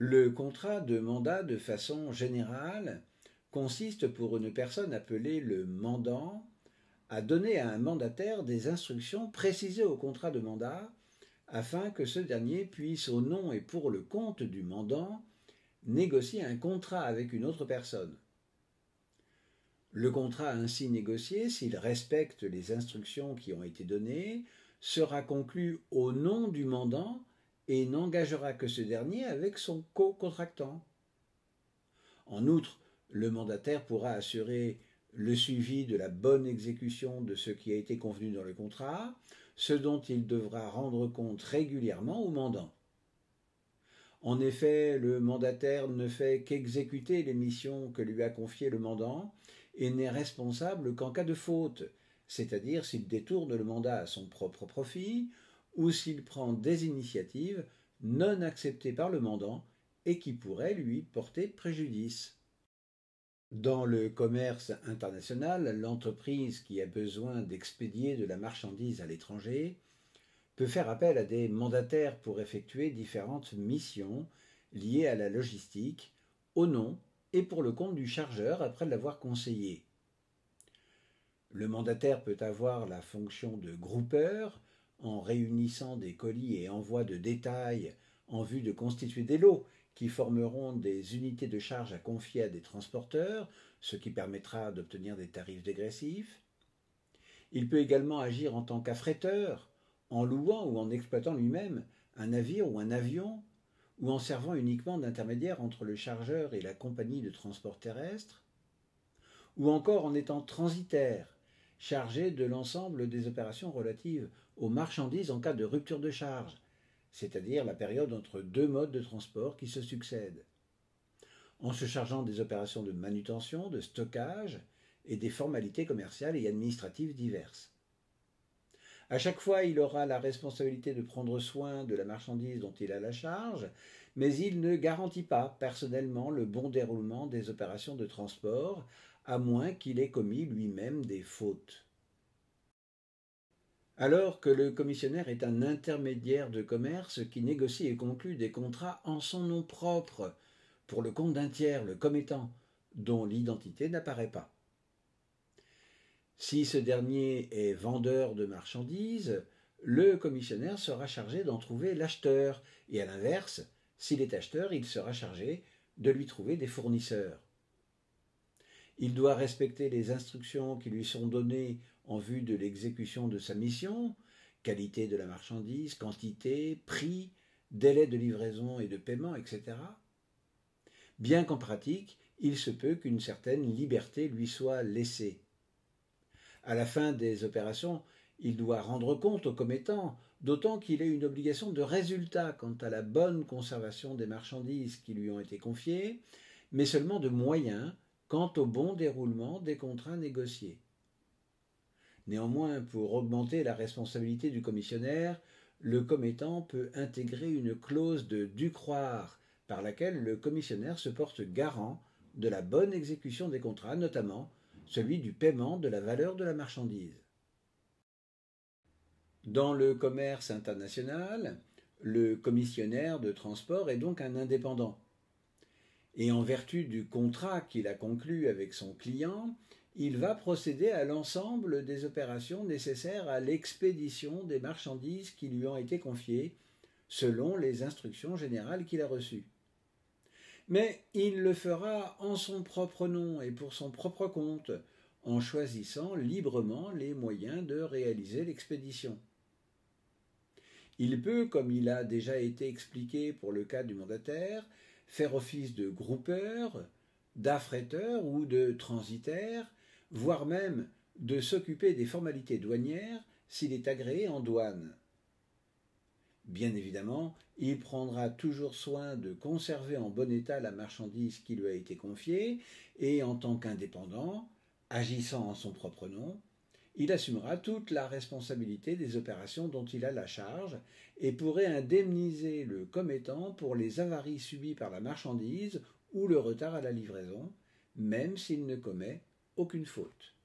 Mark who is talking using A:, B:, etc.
A: Le contrat de mandat, de façon générale, consiste pour une personne appelée le mandant à donner à un mandataire des instructions précisées au contrat de mandat afin que ce dernier puisse, au nom et pour le compte du mandant, négocier un contrat avec une autre personne. Le contrat ainsi négocié, s'il respecte les instructions qui ont été données, sera conclu au nom du mandant et n'engagera que ce dernier avec son co-contractant. En outre, le mandataire pourra assurer le suivi de la bonne exécution de ce qui a été convenu dans le contrat, ce dont il devra rendre compte régulièrement au mandant. En effet, le mandataire ne fait qu'exécuter les missions que lui a confiées le mandant et n'est responsable qu'en cas de faute, c'est-à-dire s'il détourne le mandat à son propre profit ou s'il prend des initiatives non acceptées par le mandant et qui pourraient lui porter préjudice. Dans le commerce international, l'entreprise qui a besoin d'expédier de la marchandise à l'étranger peut faire appel à des mandataires pour effectuer différentes missions liées à la logistique, au nom et pour le compte du chargeur après l'avoir conseillé. Le mandataire peut avoir la fonction de groupeur en réunissant des colis et envois de détails en vue de constituer des lots qui formeront des unités de charge à confier à des transporteurs, ce qui permettra d'obtenir des tarifs dégressifs. Il peut également agir en tant qu'affréteur, en louant ou en exploitant lui-même un navire ou un avion, ou en servant uniquement d'intermédiaire entre le chargeur et la compagnie de transport terrestre, ou encore en étant transitaire, chargé de l'ensemble des opérations relatives aux marchandises en cas de rupture de charge, c'est-à-dire la période entre deux modes de transport qui se succèdent, en se chargeant des opérations de manutention, de stockage et des formalités commerciales et administratives diverses. À chaque fois, il aura la responsabilité de prendre soin de la marchandise dont il a la charge, mais il ne garantit pas personnellement le bon déroulement des opérations de transport, à moins qu'il ait commis lui-même des fautes. Alors que le commissionnaire est un intermédiaire de commerce qui négocie et conclut des contrats en son nom propre, pour le compte d'un tiers, le commettant, dont l'identité n'apparaît pas. Si ce dernier est vendeur de marchandises, le commissionnaire sera chargé d'en trouver l'acheteur, et à l'inverse, s'il est acheteur, il sera chargé de lui trouver des fournisseurs. Il doit respecter les instructions qui lui sont données en vue de l'exécution de sa mission, qualité de la marchandise, quantité, prix, délai de livraison et de paiement, etc. Bien qu'en pratique, il se peut qu'une certaine liberté lui soit laissée. À la fin des opérations, il doit rendre compte au commettant, d'autant qu'il a une obligation de résultat quant à la bonne conservation des marchandises qui lui ont été confiées, mais seulement de moyens quant au bon déroulement des contrats négociés. Néanmoins, pour augmenter la responsabilité du commissionnaire, le commettant peut intégrer une clause de dû croire par laquelle le commissionnaire se porte garant de la bonne exécution des contrats, notamment celui du paiement de la valeur de la marchandise. Dans le commerce international, le commissionnaire de transport est donc un indépendant. Et en vertu du contrat qu'il a conclu avec son client, il va procéder à l'ensemble des opérations nécessaires à l'expédition des marchandises qui lui ont été confiées, selon les instructions générales qu'il a reçues. Mais il le fera en son propre nom et pour son propre compte, en choisissant librement les moyens de réaliser l'expédition. Il peut, comme il a déjà été expliqué pour le cas du mandataire, faire office de groupeur, d'affréteur ou de transitaire, voire même de s'occuper des formalités douanières s'il est agréé en douane. Bien évidemment, il prendra toujours soin de conserver en bon état la marchandise qui lui a été confiée et en tant qu'indépendant, agissant en son propre nom, il assumera toute la responsabilité des opérations dont il a la charge et pourrait indemniser le commettant pour les avaries subies par la marchandise ou le retard à la livraison, même s'il ne commet aucune faute.